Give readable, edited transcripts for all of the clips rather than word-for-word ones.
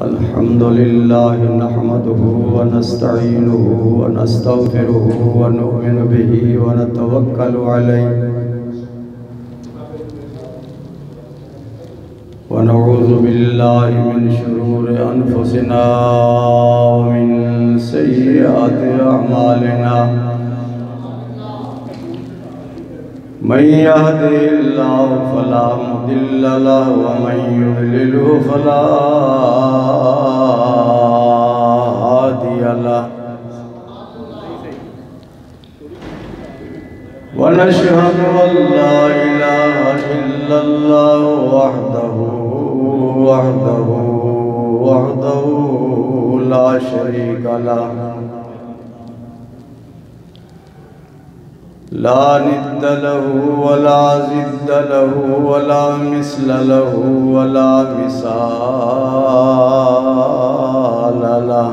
الحمد لله نحمده ونستعينه ونستغفره ونؤمن به ونتوكل عليه ونعوذ بالله من شرور أنفسنا ومن سيئات أعمالنا من يهده الله فلا مضل له ومن يضلله فلا هادي له ونشهد أن لا إله إلا الله وحده لا شريك له لا ند له ولا ضد له ولا مثل له ولا مثال له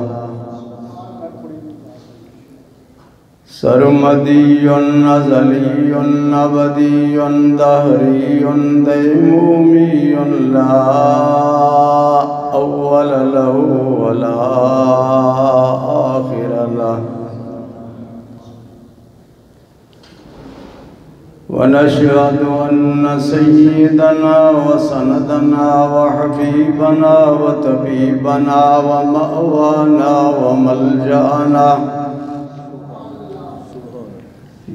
سرمدي أزلي أبدي دهري ديمومي لا أول له ولا آخر له ونشهد أن سيدنا وسندنا وحبيبنا وطبيبنا ومأوانا وملجأنا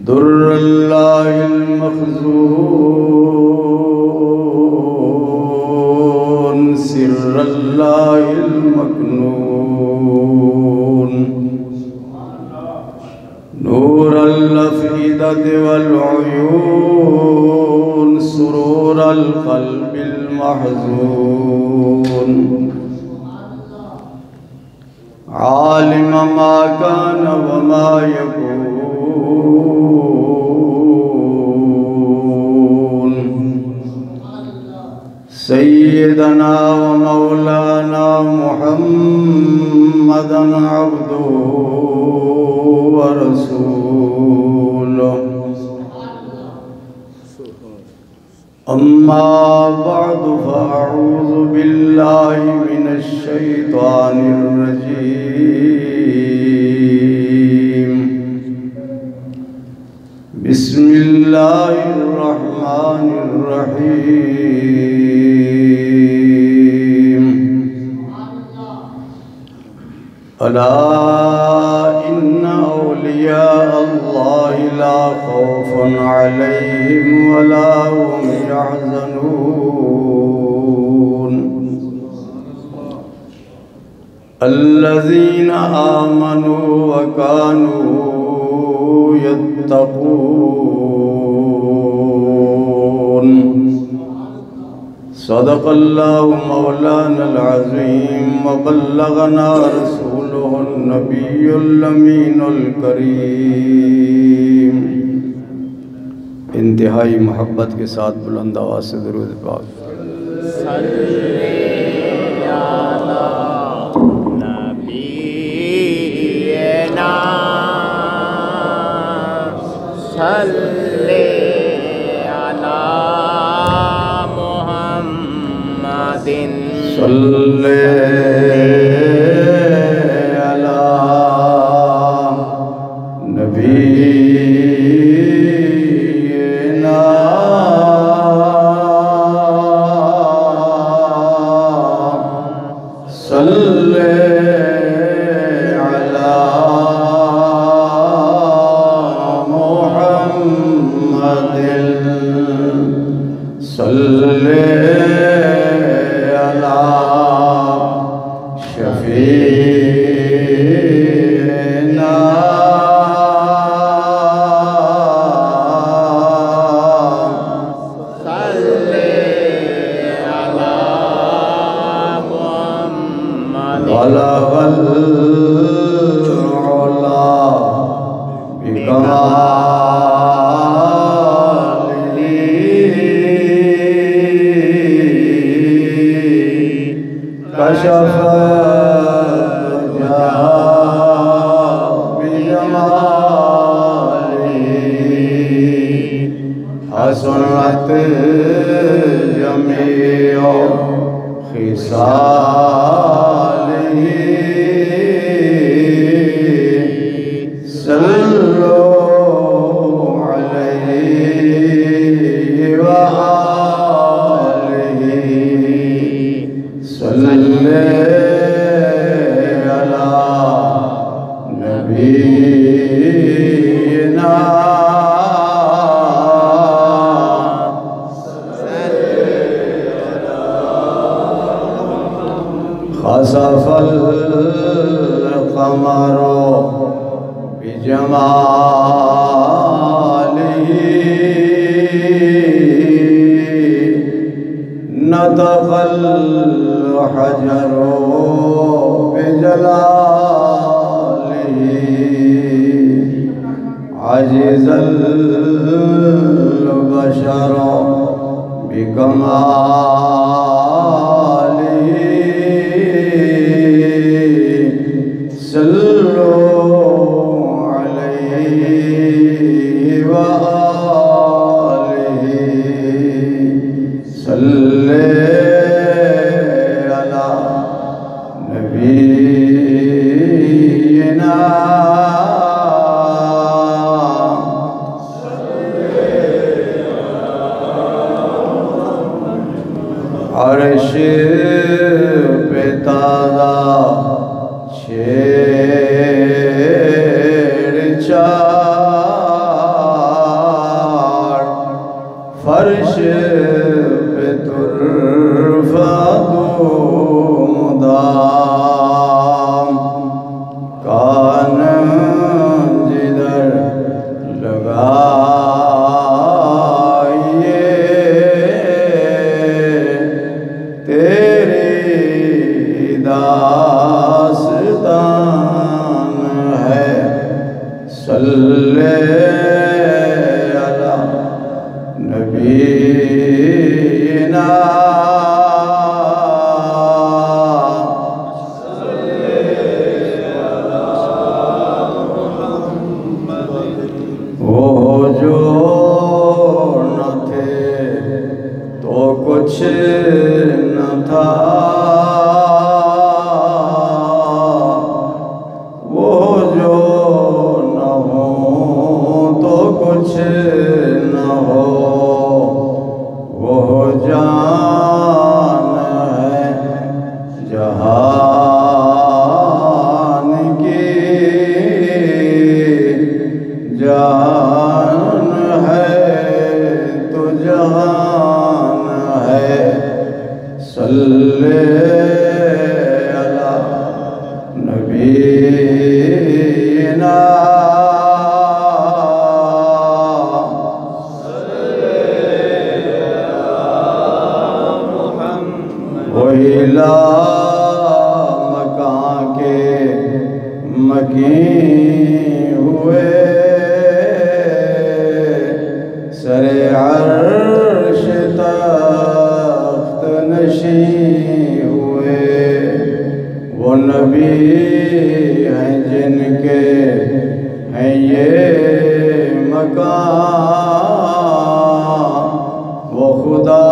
در الله المخزون سر الله المكنون نور الأفئدة والعيون سرور القلب المحزون عالم ما كان وما يكون سيدنا ومولانا محمدا عبده ورسوله أما بعد فأعوذ بالله من الشيطان الرجيم بسم الله الرحمن الرحيم ألا إن أولياء الله لا خوف عليهم ولا هم يحزنون الذين آمنوا وكانوا يتقون صدق الله مولانا العظيم وبلغنا رسوله النبي الأمين الكريم انتہائی محبت کے ساتھ بلند آواز سے درود پاک صلی علی نبینا صلی علی محمد صلی علی نبینا صلی علی محمد صلی علی شفیعنا صلی علی محمد بلغ العلا بكماله كشف الدجى بجماله حسنت جميع خصاله صلی علی نبینا خسف القمر بجماله نطق الحجر بجلاله عجز البشر بكماله صلوا عليه وآله صلی علی نبینا عرش پہ تازہ چھیڑ چھاڑ فرش پہ ترفع مدام کان جدھر لگائیے تیری داستان ہے صلی علی نبینا وہ جو نہ تھے تو کچھ نہ تھا وہ جو نہ ہو تو کچھ نہ ہو وہ جان ہے جہان کی جان ہے تو جہان ہے صلی علی نبینا وہی لا مکان کے مکین ہوئے سر عرش تخت نشین ہوئے وہ نبی ہیں جن کے ہیں یہ مکان وہ خدا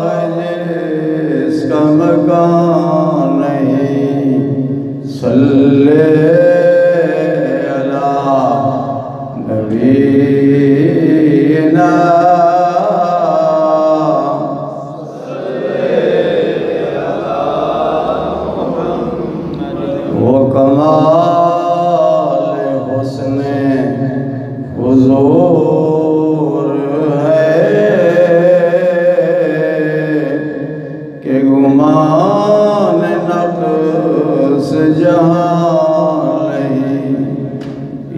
ہے جس کا مکان نہیں صلی علی نبینا وہ کمال حسن حضور ہے کہ گمان نقص جہاں نہیں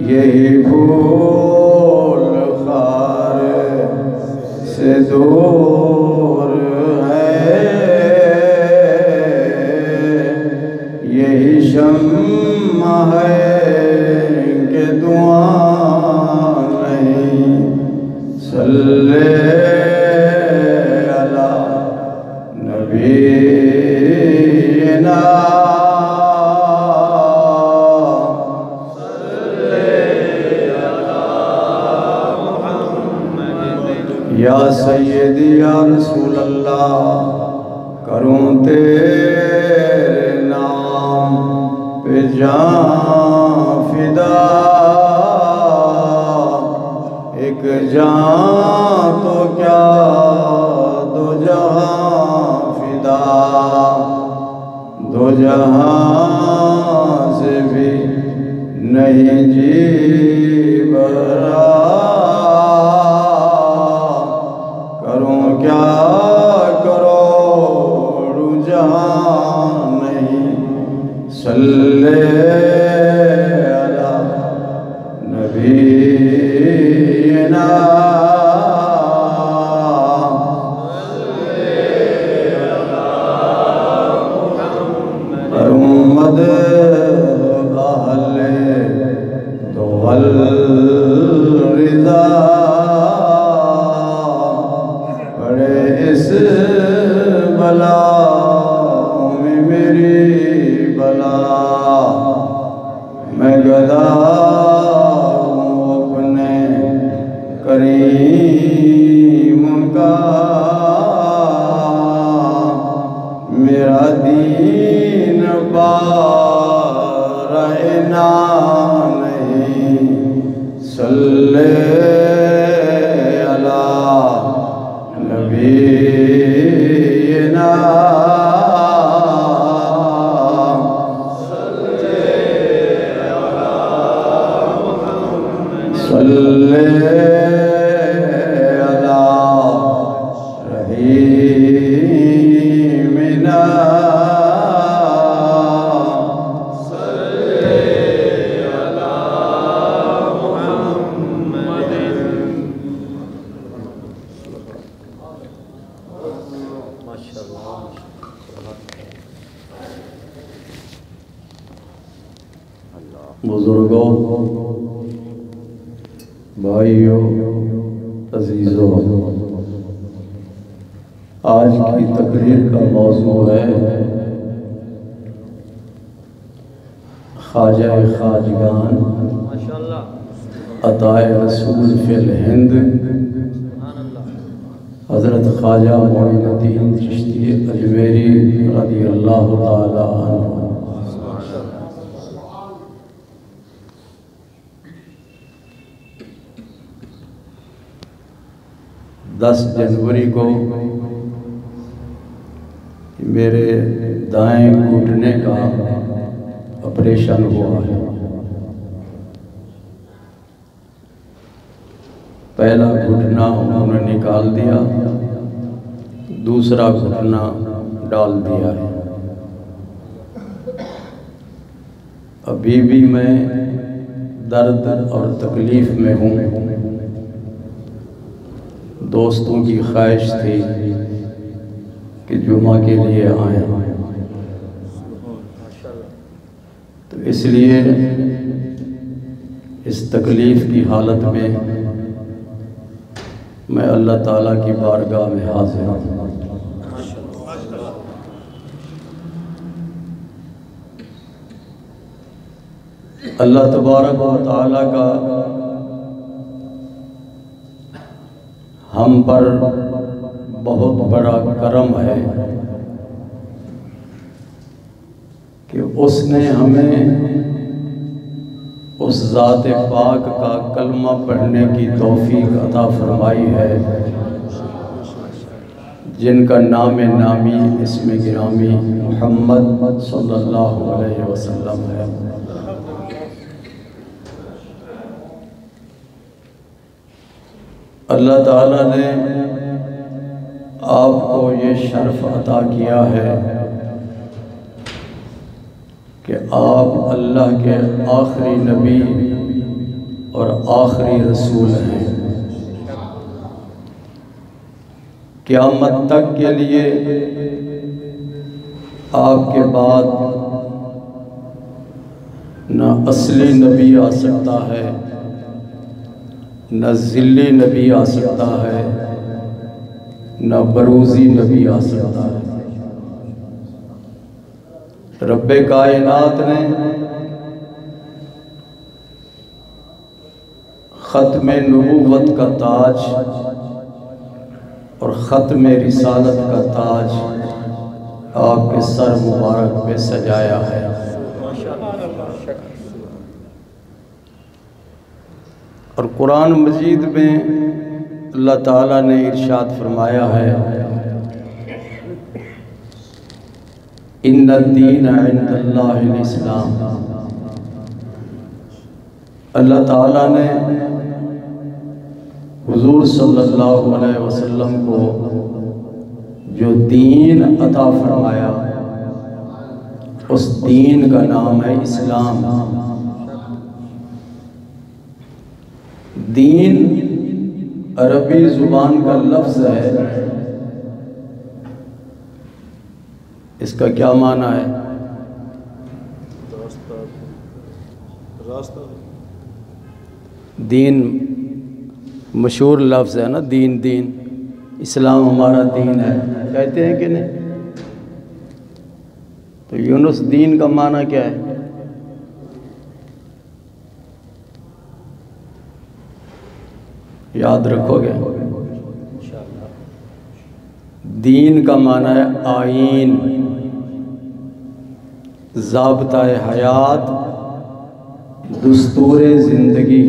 یہی پھول خار سے دور ہے یہی شمع ہے کہ دعا نہیں صلی علی نبینا یا سیدی یا رسول اللہ کروں تیرے نام پہ جان فدا ایک جان تو کیا دو جہاں فدا جہاں سے بھی نہیں جی بھرا، کروں کیا کروڑ جہاں نہیں، صلی علی نبینا محمد اہل رضا، بڑے اس بلا میں میری بلا، میں گدا ہوں اپنے کریم کا، میرا دین بارہنا نہیں، صلی علی نبینا صلی علی رحیمنا بزرگوں، بھائیوں، عزیزوں، آج کی تقریر کا موضوع ہے خواجہ خواجگان عطائے رسول فی الہند حضرت خواجہ معین الدین چشتی اجمیری رضی اللہ تعالی عنہ۔ 10 جنوری کو میرے دائیں گھٹنے کا آپریشن ہوا ہے۔ پہلا گھٹنا انہوں نے نکال دیا، دوسرا گھٹنا ڈال دیا ہے۔ ابھی بھی میں درد اور تکلیف میں ہوں۔ دوستوں کی خواہش تھی کہ جمعہ کے لیے آئیں، تو اس لیے اس تکلیف کی حالت میں میں اللہ تعالیٰ کی بارگاہ میں حاضر ہوں۔ اللہ تبارک و تعالیٰ کا ہم پر بہت بڑا کرم ہے کہ اس نے ہمیں اس ذات پاک کا کلمہ پڑھنے کی توفیق عطا فرمائی ہے، جن کا نام نامی اسم گرامی محمد صلی اللہ علیہ وسلم ہے۔ اللہ تعالیٰ نے آپ کو یہ شرف عطا کیا ہے کہ آپ اللہ کے آخری نبی اور آخری رسول ہیں۔ قیامت تک کے لیے آپ کے بعد نہ اصلی نبی آ سکتا ہے، نہ ذلی نبی آ سکتا ہے، نہ بروزی نبی آ سکتا ہے۔ رب کائنات نے ختم نبوت کا تاج اور ختم رسالت کا تاج آپ کے سر مبارک پہ سجایا ہے۔ اور قرآن مجید میں اللہ تعالیٰ نے ارشاد فرمایا ہے ان الدین عند اللہ الاسلام۔ اللہ تعالیٰ نے حضور صلی اللہ علیہ وسلم کو جو دین عطا فرمایا اس دین کا نام ہے اسلام۔ دین عربی زبان کا لفظ ہے، اس کا کیا معنی ہے؟ دین مشہور لفظ ہے نا، دین دین، اسلام ہمارا دین ہے کہتے ہیں کہ نہیں؟ تو یونس دین کا معنی کیا ہے؟ یاد رکھو گے؟ دین کا معنی ہے آئین، ضابطہ حیات، دستور زندگی۔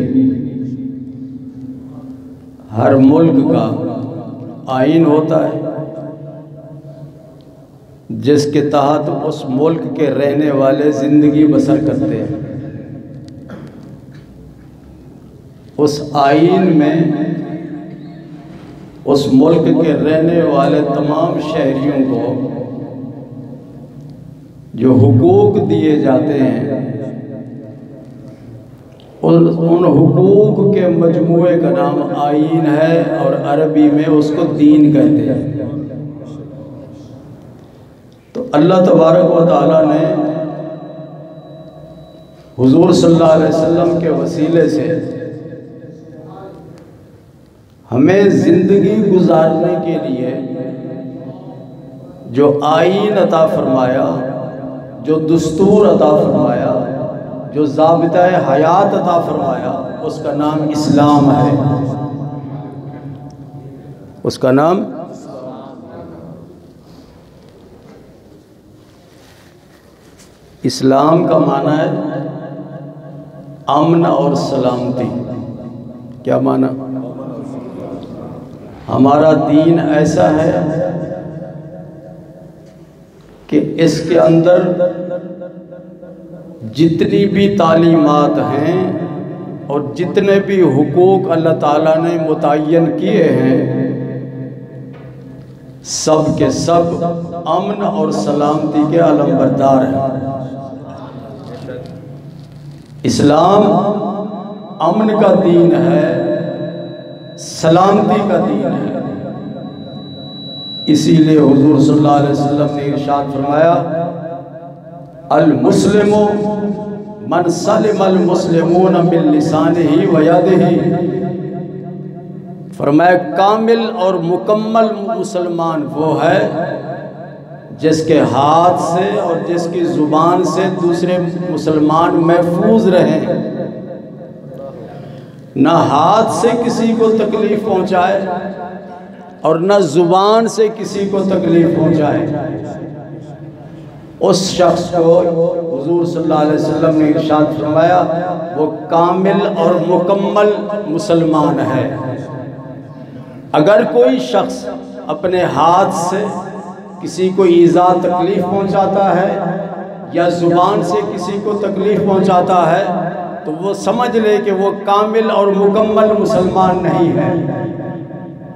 ہر ملک کا آئین ہوتا ہے جس کے تحت اس ملک کے رہنے والے زندگی بسر کرتے ہیں۔ اس آئین میں اس ملک کے رہنے والے تمام شہریوں کو جو حقوق دیے جاتے ہیں، ان حقوق کے مجموعے کا نام آئین ہے، اور عربی میں اس کو دین کہتے ہیں۔ تو اللہ تبارک و تعالیٰ نے حضور صلی اللہ علیہ وسلم کے وسیلے سے ہمیں زندگی گزارنے کے لیے جو آئین عطا فرمایا، جو دستور عطا فرمایا، جو ضابطہ حیات عطا فرمایا، اس کا نام اسلام ہے۔ اس کا نام اسلام کا معنی ہے امن اور سلامتی۔ کیا معنی؟ ہمارا دین ایسا ہے کہ اس کے اندر جتنی بھی تعلیمات ہیں اور جتنے بھی حقوق اللہ تعالیٰ نے متعین کیے ہیں، سب کے سب امن اور سلامتی کے علمبردار ہیں۔ اسلام امن کا دین ہے، سلامتی کا دین ہے۔ اسی لیے حضور صلی اللہ علیہ وسلم نے ارشاد فرمایا، المسلم من سلم المسلمون من لسانہ و یدہ۔ فرمایا کامل اور مکمل مسلمان وہ ہے جس کے ہاتھ سے اور جس کی زبان سے دوسرے مسلمان محفوظ رہیں، نہ ہاتھ سے کسی کو تکلیف پہنچائے اور نہ زبان سے کسی کو تکلیف پہنچائے۔ اس شخص کو حضور صلی اللہ علیہ وسلم نے ارشاد فرمایا وہ کامل اور مکمل مسلمان ہے۔ اگر کوئی شخص اپنے ہاتھ سے کسی کو ایذا تکلیف پہنچاتا ہے یا زبان سے کسی کو تکلیف پہنچاتا ہے تو وہ سمجھ لے کہ وہ کامل اور مکمل مسلمان نہیں ہے۔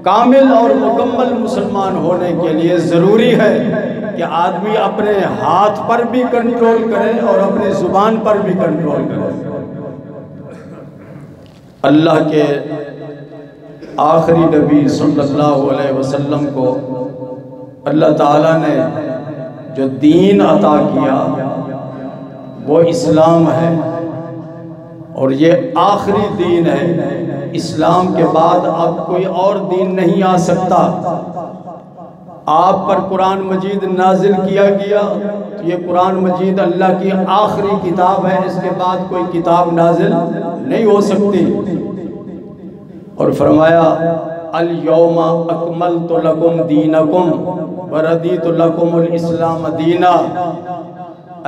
کامل اور مکمل مسلمان ہونے کے لیے ضروری ہے کہ آدمی اپنے ہاتھ پر بھی کنٹرول کرے اور اپنی زبان پر بھی کنٹرول کرے۔ اللہ کے آخری نبی صلی اللہ علیہ وسلم کو اللہ تعالیٰ نے جو دین عطا کیا وہ اسلام ہے، اور یہ آخری دین ہے۔ اسلام کے بعد اب کوئی اور دین نہیں آ سکتا۔ آپ پر قرآن مجید نازل کیا گیا تو یہ قرآن مجید اللہ کی آخری کتاب ہے، اس کے بعد کوئی کتاب نازل نہیں ہو سکتی۔ اور فرمایا الیوم اکملت لکم دینکم وردیت لکم الاسلام دینا۔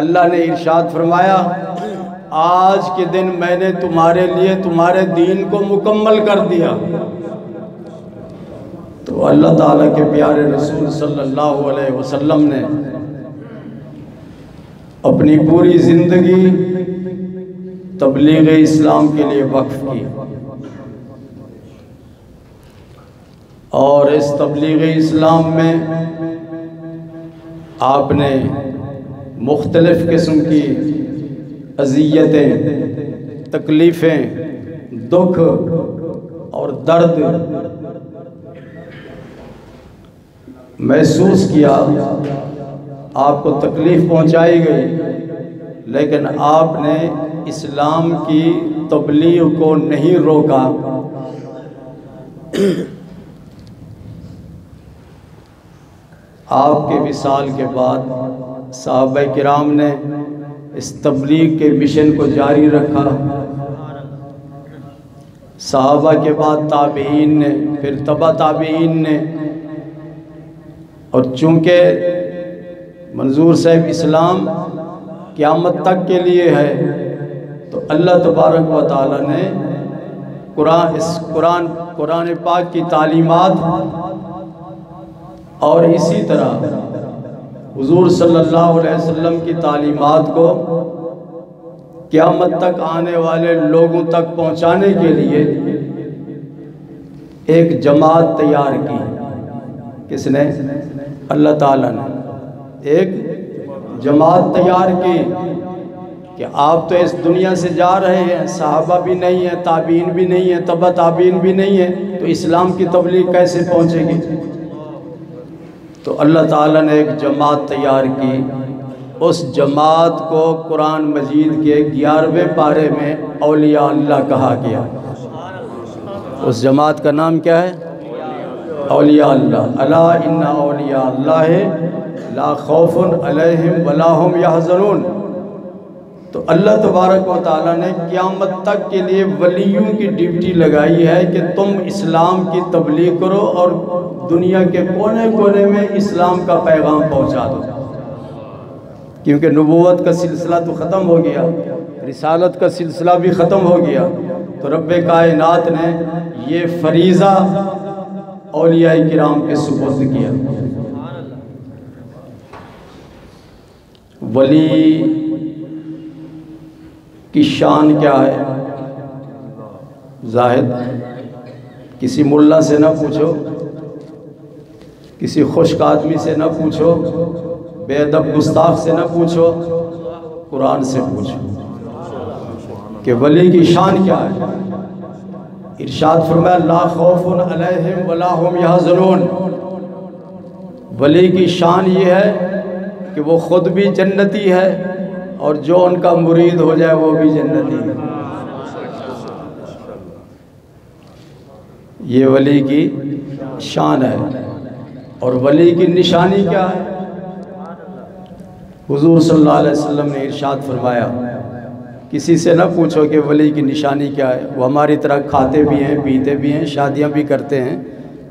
اللہ نے ارشاد فرمایا آج کے دن میں نے تمہارے لیے تمہارے دین کو مکمل کر دیا۔ تو اللہ تعالیٰ کے پیارے رسول صلی اللہ علیہ وسلم نے اپنی پوری زندگی تبلیغ اسلام کے لیے وقف کی، اور اس تبلیغ اسلام میں آپ نے مختلف قسم کی اذیتیں، تکلیفیں، دکھ اور درد محسوس کیا، آپ کو تکلیف پہنچائی گئی، لیکن آپ نے اسلام کی تبلیغ کو نہیں روکا۔ آپ کے وصال کے بعد صحابہ کرام نے اس تبلیغ کے مشن کو جاری رکھا، صحابہ کے بعد تابعین نے، پھر تبع تابعین نے، اور چونکہ منظور صاحب اسلام قیامت تک کے لیے ہے، تو اللہ تبارک و تعالی نے قرآن پاک کی تعلیمات اور اسی طرح حضور صلی اللہ علیہ وسلم کی تعلیمات کو قیامت تک آنے والے لوگوں تک پہنچانے کے لیے ایک جماعت تیار کی۔ کس نے؟ اللہ تعالیٰ نے ایک جماعت تیار کی کہ آپ تو اس دنیا سے جا رہے ہیں، صحابہ بھی نہیں ہیں، تابعین بھی نہیں ہیں، تبع تابعین بھی نہیں ہیں، تو اسلام کی تبلیغ کیسے پہنچے گی؟ تو اللہ تعالیٰ نے ایک جماعت تیار کی، اس جماعت کو قرآن مجید کے 11ویں پارے میں اولیاء اللہ کہا گیا۔ اس جماعت کا نام کیا ہے؟ اولیاء اللہ۔ الا ان اولیاء اللہ لا خوف علیہم ولا هم یحزنون۔ تو اللہ تبارک و تعالیٰ نے قیامت تک کے لیے ولیوں کی ڈیوٹی لگائی ہے کہ تم اسلام کی تبلیغ کرو اور دنیا کے کونے کونے میں اسلام کا پیغام پہنچا دو، کیونکہ نبوت کا سلسلہ تو ختم ہو گیا، رسالت کا سلسلہ بھی ختم ہو گیا، تو رب کائنات نے یہ فریضہ اولیاء کرام کے سپرد کیا۔ ولی کی شان کیا ہے؟ زاہد، کسی ملا سے نہ پوچھو، کسی خشک آدمی سے نہ پوچھو، بے ادب گستاخ سے نہ پوچھو، قرآن سے پوچھو کہ ولی کی شان کیا ہے۔ ارشاد فرمایا لا خوف علیہم ولا هم یحزنون۔ ولی کی شان یہ ہے کہ وہ خود بھی جنتی ہے اور جو ان کا مرید ہو جائے وہ بھی جنتی ہے۔ یہ ولی کی شان ہے۔ اور ولی کی نشانی کیا ہے؟ حضور صلی اللہ علیہ وسلم نے ارشاد فرمایا کسی سے نہ پوچھو کہ ولی کی نشانی کیا ہے، وہ ہماری طرح کھاتے بھی ہیں، پیتے بھی ہیں، شادیاں بھی کرتے ہیں،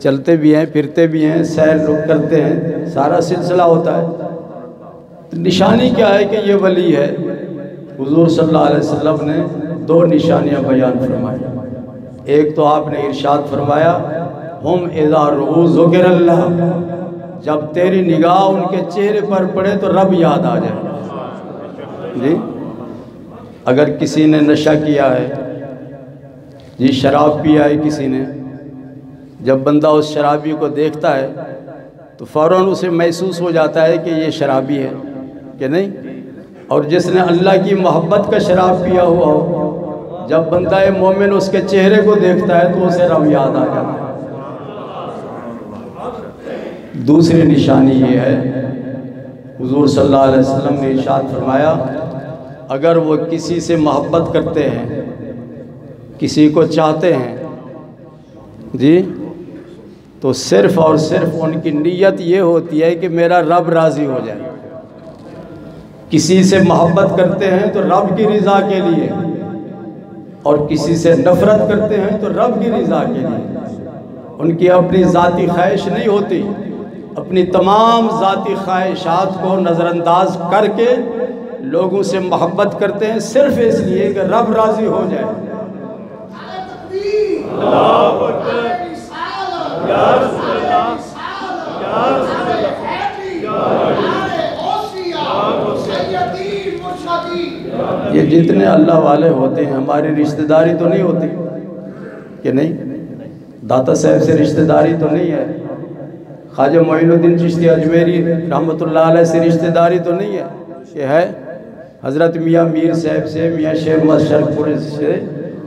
چلتے بھی ہیں، پھرتے بھی ہیں، سیر کرتے ہیں، سارا سلسلہ ہوتا ہے۔ تو نشانی کیا ہے کہ یہ ولی ہے؟ حضور صلی اللہ علیہ وسلم نے 2 نشانیاں بیان فرمائی۔ ایک تو آپ نے ارشاد فرمایا ہم اذا رؤوا ذکر اللہ، جب تیری نگاہ ان کے چہرے پر پڑے تو رب یاد آ جائے۔ جی اگر کسی نے نشہ کیا ہے، جی شراب پیا ہے کسی نے، جب بندہ اس شرابی کو دیکھتا ہے تو فوراً اسے محسوس ہو جاتا ہے کہ یہ شرابی ہے کہ نہیں؟ اور جس نے اللہ کی محبت کا شراب پیا ہوا ہو، جب بندہ مومن اس کے چہرے کو دیکھتا ہے تو اسے رب یاد آ جاتا ہے۔ دوسری نشانی یہ ہے، حضور صلی اللہ علیہ وسلم نے ارشاد فرمایا اگر وہ کسی سے محبت کرتے ہیں، کسی کو چاہتے ہیں، جی تو صرف اور صرف ان کی نیت یہ ہوتی ہے کہ میرا رب راضی ہو جائے۔ کسی سے محبت کرتے ہیں تو رب کی رضا کے لیے، اور کسی سے نفرت کرتے ہیں تو رب کی رضا کے لیے۔ ان کی اپنی ذاتی خواہش نہیں ہوتی، اپنی تمام ذاتی خواہشات کو نظر انداز کر کے لوگوں سے محبت کرتے ہیں صرف اس لیے کہ رب راضی ہو جائے۔ یہ جتنے اللہ والے ہوتے ہیں ہماری رشتہ داری تو نہیں ہوتی کہ نہیں؟ داتا صاحب سے رشتہ داری تو نہیں ہے، خواجہ معین الدین چشتی اجمیری رحمۃ اللہ علیہ سے رشتہ داری تو نہیں ہے، یہ ہے حضرت میاں میر صاحب سے، میاں شیر محمد شرک پور سے،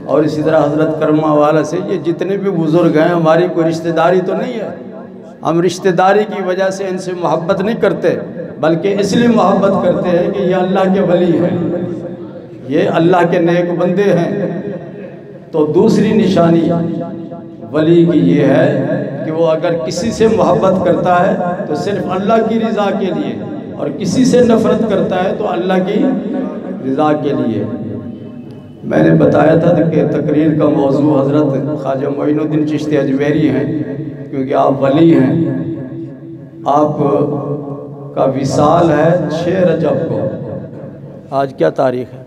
اور اسی طرح حضرت کرما والا سے، یہ جتنے بھی بزرگ ہیں ہماری کوئی رشتہ داری تو نہیں ہے۔ ہم رشتہ داری کی وجہ سے ان سے محبت نہیں کرتے، بلکہ اس لیے محبت کرتے ہیں کہ یہ اللہ کے ولی ہیں، یہ اللہ کے نیک بندے ہیں۔ تو دوسری نشانی ولی کی یہ ہے کہ وہ اگر کسی سے محبت کرتا ہے تو صرف اللہ کی رضا کے لیے، اور کسی سے نفرت کرتا ہے تو اللہ کی رضا کے لیے۔ میں نے بتایا تھا کہ تقریر کا موضوع حضرت خواجہ معین الدین چشتی اجمیری ہیں، کیونکہ آپ ولی ہیں۔ آپ کا وصال ہے 6 رجب کو، آج کیا تاریخ ہے؟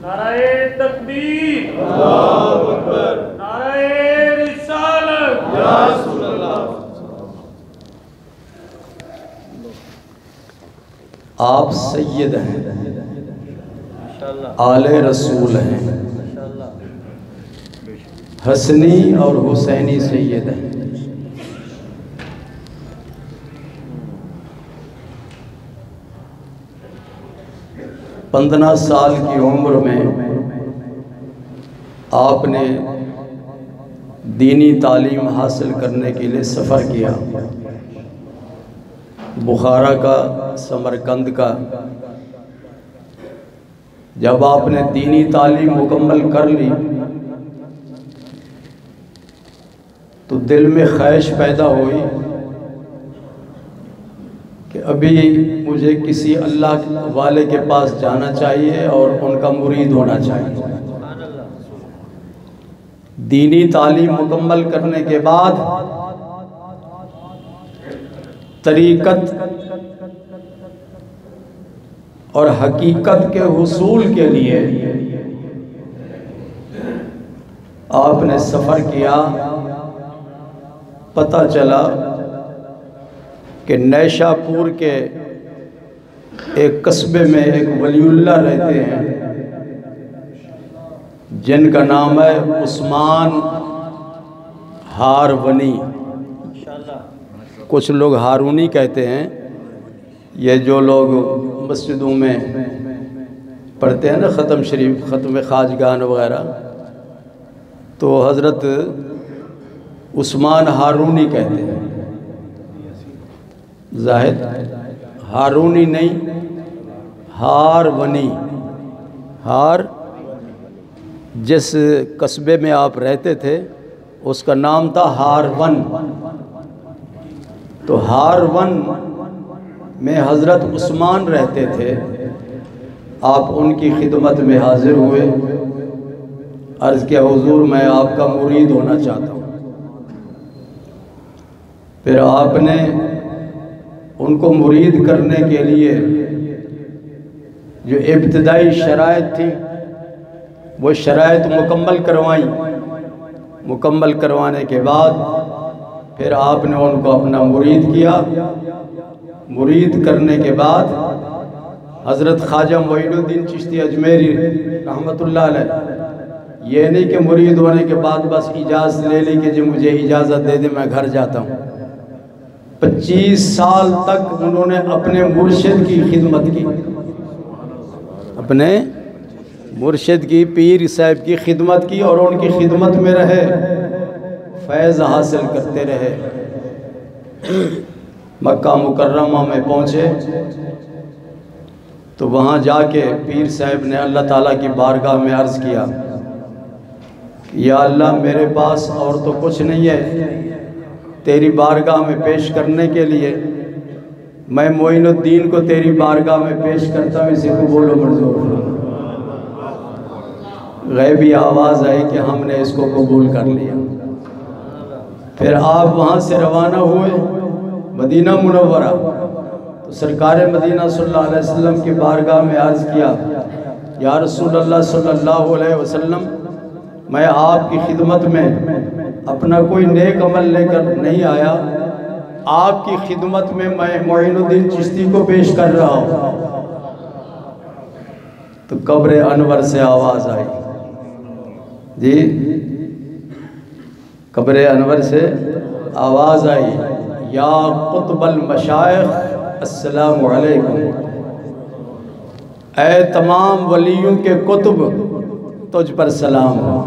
نعرہ تکبیر، اللہ اکبر، نعرہ رسالت، یا رسول اللہ۔ آپ سید ہیں، آل رسول ہیں، حسنی اور حسینی سید ہیں۔ پندرہ سال کی عمر میں آپ نے دینی تعلیم حاصل کرنے کے لیے سفر کیا، بخارا کا، سمرقند کا۔ جب آپ نے دینی تعلیم مکمل کر لی تو دل میں خواہش پیدا ہوئی کہ ابھی مجھے کسی اللہ والے کے پاس جانا چاہیے اور ان کا مرید ہونا چاہیے۔ دینی تعلیم مکمل کرنے کے بعد طریقت اور حقیقت کے حصول کے لیے آپ نے سفر کیا۔ پتہ چلا کہ نیشا پور کے ایک قصبے میں ایک ولی اللہ رہتے ہیں جن کا نام ہے عثمان ہارونی، کچھ لوگ ہارونی کہتے ہیں۔ یہ جو لوگ مسجدوں میں پڑھتے ہیں نا ختم شریف، ختم خواجگان وغیرہ، تو حضرت عثمان ہارونی کہتے ہیں۔ زاہد ہارونی نہیں، ہارونی۔ ہار جس قصبے میں آپ رہتے تھے اس کا نام تھا ہارون، تو ہارون میں حضرت عثمان رہتے تھے۔ آپ ان کی خدمت میں حاضر ہوئے، عرض کیا حضور میں آپ کا مرید ہونا چاہتا ہوں۔ پھر آپ نے ان کو مرید کرنے کے لیے جو ابتدائی شرائط تھی وہ شرائط مکمل کروائیں۔ مکمل کروانے کے بعد پھر آپ نے ان کو اپنا مرید کیا۔ مرید کرنے کے بعد حضرت خواجہ معین الدین چشتی اجمیری رحمۃ اللہ علیہ یہ نہیں کہ مرید ہونے کے بعد بس اجازت لے لی کہ جو مجھے اجازت دے دے میں گھر جاتا ہوں۔ 25 سال تک انہوں نے اپنے مرشد کی خدمت کی، اپنے مرشد کی، پیر صاحب کی خدمت کی، اور ان کی خدمت میں رہے، فیض حاصل کرتے رہے۔ مکہ مکرمہ میں پہنچے تو وہاں جا کے پیر صاحب نے اللہ تعالیٰ کی بارگاہ میں عرض کیا، یا اللہ میرے پاس اور تو کچھ نہیں ہے تیری بارگاہ میں پیش کرنے کے لیے، میں معین الدین کو تیری بارگاہ میں پیش کرتا ہوں، اسے قبول و منظور فرما۔ غیبی آواز آئی کہ ہم نے اس کو قبول کر لیا۔ پھر آپ وہاں سے روانہ ہوئے مدینہ منورہ، تو سرکار مدینہ صلی اللہ علیہ وسلم کی بارگاہ میں عرض کیا، یا رسول اللہ صلی اللہ علیہ وسلم میں آپ کی خدمت میں اپنا کوئی نیک عمل لے کر نہیں آیا، آپ کی خدمت میں معین الدین چشتی کو پیش کر رہا ہوں، تو قبر انور سے آواز آئی، جی قبر انور سے آواز آئی، یا قطب المشائخ السلام علیکم، اے تمام ولیوں کے قطب تجھ پر سلام ہو۔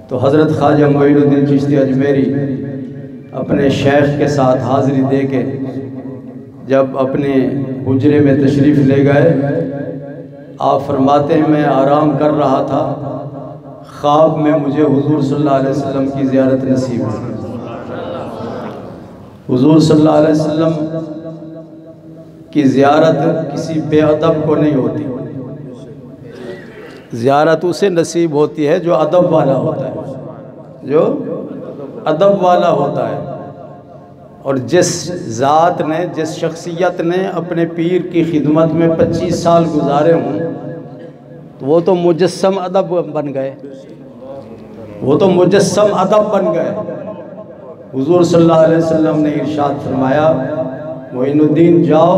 تو حضرت خواجہ معین الدین چشتی اجمیری اپنے شیخ کے ساتھ حاضری دے کے جب اپنے حجرے میں تشریف لے گئے، آپ فرماتے ہیں میں آرام کر رہا تھا، خواب میں مجھے حضور صلی اللہ علیہ وسلم کی زیارت نصیب ہوئی۔ حضور صلی اللہ علیہ وسلم کی زیارت کسی بے ادب کو نہیں ہوتی، زیارت اسے نصیب ہوتی ہے جو ادب والا ہوتا ہے، جو ادب والا ہوتا ہے۔ اور جس ذات نے، جس شخصیت نے اپنے پیر کی خدمت میں 25 سال گزارے ہوں، تو وہ تو مجسم ادب بن گئے، وہ تو مجسم ادب بن گئے۔ حضور صلی اللہ علیہ وسلم نے ارشاد فرمایا، معین الدین جاؤ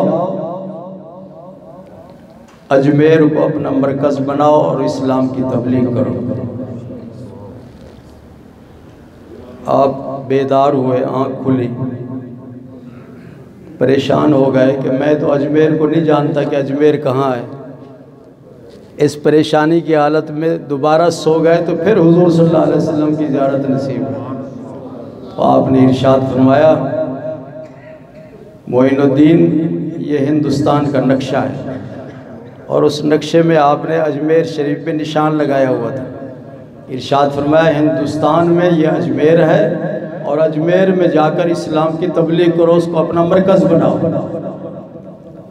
اجمیر کو اپنا مرکز بناؤ اور اسلام کی تبلیغ کرو۔ آپ بیدار ہوئے، آنکھ کھلی، پریشان ہو گئے کہ میں تو اجمیر کو نہیں جانتا کہ اجمیر کہاں ہے۔ اس پریشانی کی حالت میں دوبارہ سو گئے تو پھر حضور صلی اللہ علیہ وسلم کی زیارت نصیب ہوئی۔ تو آپ نے ارشاد فرمایا، معین الدین یہ ہندوستان کا نقشہ ہے، اور اس نقشے میں آپ نے اجمیر شریف پہ نشان لگایا ہوا تھا۔ ارشاد فرمایا ہندوستان میں یہ اجمیر ہے، اور اجمیر میں جا کر اسلام کی تبلیغ کرو، اس کو اپنا مرکز بناؤ۔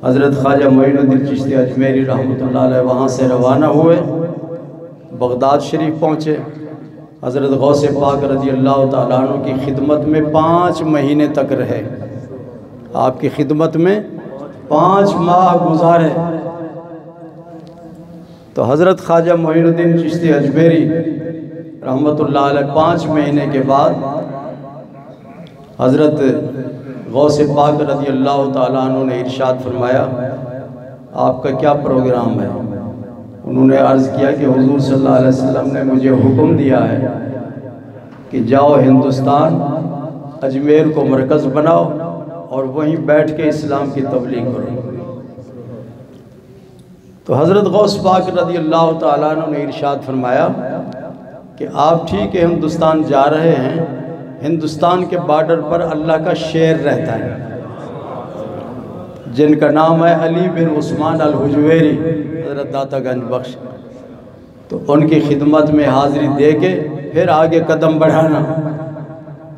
حضرت خواجہ معین الدین چشتی اجمیری رحمۃ اللہ علیہ وہاں سے روانہ ہوئے، بغداد شریف پہنچے، حضرت غوث پاک رضی اللہ تعالیٰ عنہ کی خدمت میں 5 مہینے تک رہے۔ آپ کی خدمت میں 5 ماہ گزارے۔ تو حضرت خواجہ معین الدین چشتی اجمیری رحمۃ اللہ علیہ 5 مہینے کے بعد حضرت غوث پاک رضی اللہ تعالیٰ عنہ نے ارشاد فرمایا، آپ کا کیا پروگرام ہے؟ انہوں نے عرض کیا کہ حضور صلی اللہ علیہ وسلم نے مجھے حکم دیا ہے کہ جاؤ ہندوستان، اجمیر کو مرکز بناؤ اور وہیں بیٹھ کے اسلام کی تبلیغ کرو۔ تو حضرت غوث پاک رضی اللہ تعالیٰ عنہ نے ارشاد فرمایا کہ آپ ٹھیک ہے ہندوستان جا رہے ہیں، ہندوستان کے بارڈر پر اللہ کا شیر رہتا ہے جن کا نام ہے علی بن عثمان الحجویری، حضرت داتا گنج بخش، تو ان کی خدمت میں حاضری دے کے پھر آگے قدم بڑھانا۔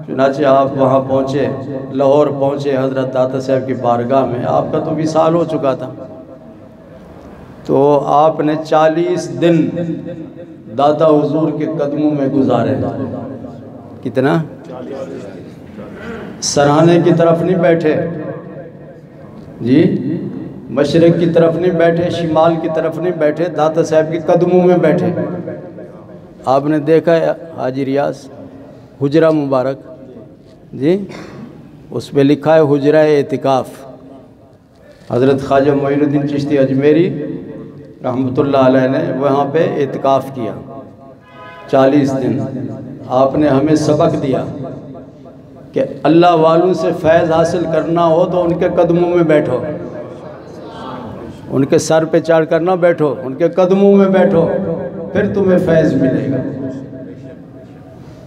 چنانچہ آپ وہاں پہنچے، لاہور پہنچے، حضرت داتا صاحب کی بارگاہ میں۔ آپ کا تو وصال ہو چکا تھا، تو آپ نے 40 دن داتا حضور کے قدموں میں گزارے۔ کتنا؟ سرانے کی طرف نہیں بیٹھے، جی مشرق کی طرف نہیں بیٹھے، شمال کی طرف نہیں بیٹھے، داتا صاحب کے قدموں میں بیٹھے۔ آپ نے دیکھا ہے حاجی ریاض حجرہ مبارک، جی اس پہ لکھا ہے حجرہ اعتکاف۔ حضرت خواجہ معین الدین چشتی اجمیری رحمۃ اللہ علیہ نے وہاں پہ اعتکاف کیا 40 دن۔ آپ نے ہمیں سبق دیا کہ اللہ والوں سے فیض حاصل کرنا ہو تو ان کے قدموں میں بیٹھو، ان کے سر پہ چڑھ کر نہ بیٹھو، ان کے قدموں میں بیٹھو، پھر تمہیں فیض ملے گا۔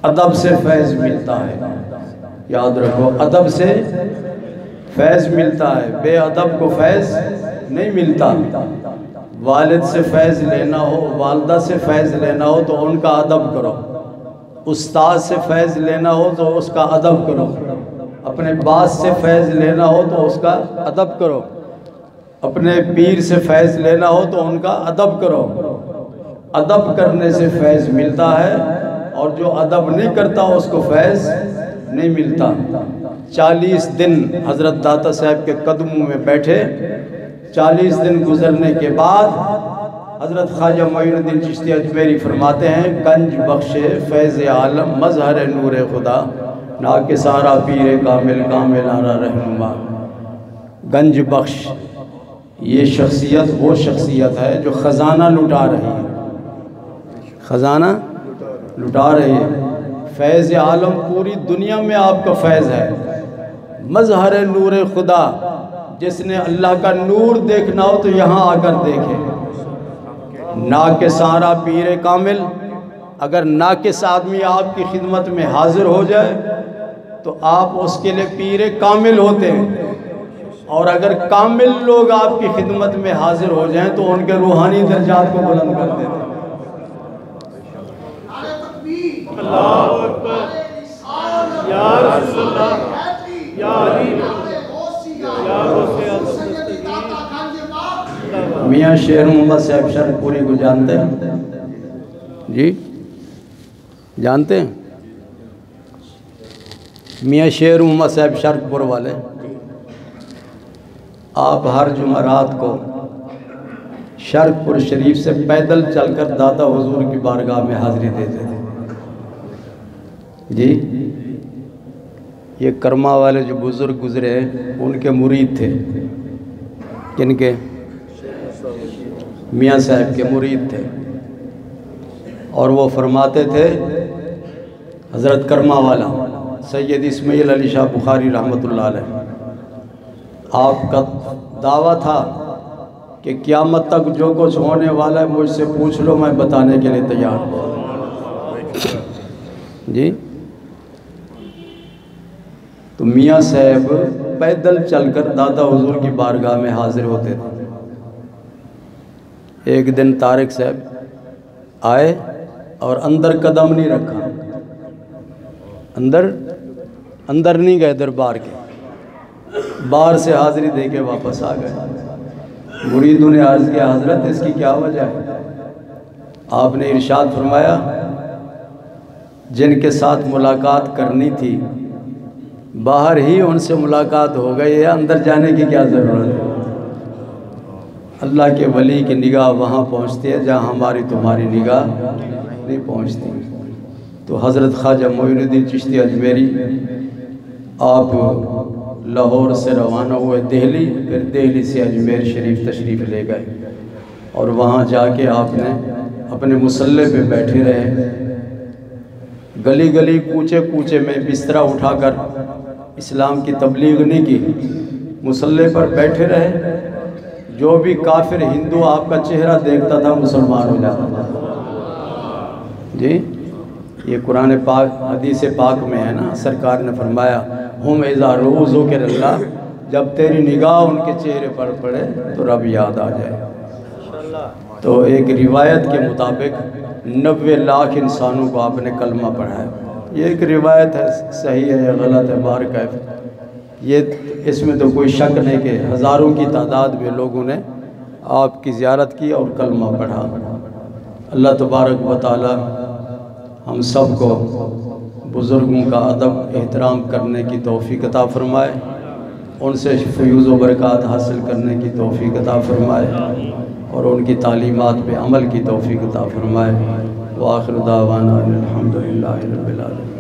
ادب سے فیض ملتا ہے، یاد رکھو، ادب سے فیض ملتا ہے، بے ادب کو فیض نہیں ملتا۔ والد سے فیض لینا ہو، والدہ سے فیض لینا ہو تو ان کا ادب کرو، استاد سے فیض لینا ہو تو اس کا ادب کرو، اپنے باس سے فیض لینا ہو تو اس کا ادب کرو، اپنے پیر سے فیض لینا ہو تو ان کا ادب کرو۔ ادب کرنے سے فیض ملتا ہے، اور جو ادب نہیں کرتا اس کو فیض نہیں ملتا۔ 40 دن حضرت داتا صاحب کے قدموں میں بیٹھے۔ 40 دن گزرنے کے بعد حضرت خواجہ معین الدین چشتی اجمیری فرماتے ہیں، گنج بخشے فیض عالم مظہر نور خدا، نا کے سارا پیر کامل کامل آرا رہنما گنج بخش، یہ شخصیت وہ شخصیت ہے جو خزانہ لٹا رہی ہے، خزانہ لٹا رہی ہے۔ فیض عالم پوری دنیا میں آپ کا فیض ہے، مظہر نور خدا، جس نے اللہ کا نور دیکھنا ہو تو یہاں آ کر دیکھے۔ ناقص سارا پیر کامل، اگر ناقص آدمی آپ کی خدمت میں حاضر ہو جائے تو آپ اس کے لیے پیر کامل ہوتے ہیں، اور اگر کامل لوگ آپ کی خدمت میں حاضر ہو جائیں تو ان کے روحانی درجات کو بلند کر دیتے ہیں۔ اللہ اکبر، یا رسول اللہ، یا علی، یا غوث اعظم میاں شیر محمد صاحب شرک پوری کو جانتے ہیں؟ جی جانتے ہیں؟ میاں شیر محمد صاحب شرک پور والے، آپ ہر جمعرات کو شرک پور شریف سے پیدل چل کر داتا حضور کی بارگاہ میں حاضری دیتے تھے۔ جی یہ کرما والے جو بزرگ گزرے ان کے مرید تھے، کن کے؟ میاں صاحب کے مرید تھے، اور وہ فرماتے تھے، حضرت کرما والا سید اسماعیل علی شاہ بخاری رحمۃ اللہ علیہ، آپ کا دعویٰ تھا کہ قیامت تک جو کچھ ہونے والا ہے مجھ سے پوچھ لو، میں بتانے کے لیے تیار ہوں۔ جی تو میاں صاحب پیدل چل کر داتا حضور کی بارگاہ میں حاضر ہوتے تھے۔ ایک دن طارق صاحب آئے اور اندر قدم نہیں رکھا، اندر نہیں گئے دربار کے، باہر سے حاضری دے کے واپس آ گئے۔ مریدوں نے عرض کیا، حضرت اس کی کیا وجہ ہے؟ آپ نے ارشاد فرمایا، جن کے ساتھ ملاقات کرنی تھی باہر ہی ان سے ملاقات ہو گئی ہے، اندر جانے کی کیا ضرورت ہے؟ اللہ کے ولی کی نگاہ وہاں پہنچتی ہے جہاں ہماری تمہاری نگاہ نہیں پہنچتی۔ تو حضرت خواجہ معین الدین چشتی اجمیری آپ لاہور سے روانہ ہوئے دہلی، پھر دہلی سے اجمیر شریف تشریف لے گئے، اور وہاں جا کے آپ نے اپنے مصلے پہ بیٹھے رہے، گلی گلی کوچے کوچے میں بسترا اٹھا کر اسلام کی تبلیغ نہیں کی، مصلے پر بیٹھے رہے، جو بھی کافر ہندو آپ کا چہرہ دیکھتا تھا مسلمان ہو جاتا تھا۔ جی یہ قرآن پاک حدیث پاک میں ہے نا، سرکار نے فرمایا، ہم اذا رؤوا ذکر اللہ، جب تیری نگاہ ان کے چہرے پر پڑے تو رب یاد آ جائے۔ تو ایک روایت کے مطابق 90 لاکھ انسانوں کو آپ نے کلمہ پڑھایا۔ یہ ایک روایت ہے، صحیح ہے یا غلط ہے بہرکیف، یہ اس میں تو کوئی شک نہیں کہ ہزاروں کی تعداد میں لوگوں نے آپ کی زیارت کی اور کلمہ پڑھا۔ اللہ تبارک و تعالی ہم سب کو بزرگوں کا ادب احترام کرنے کی توفیق عطا فرمائے، ان سے فیوز و برکات حاصل کرنے کی توفیق عطا فرمائے، اور ان کی تعلیمات پہ عمل کی توفیق عطا فرمائے۔ وآخر دعوانا الحمدللہ رب العالمین۔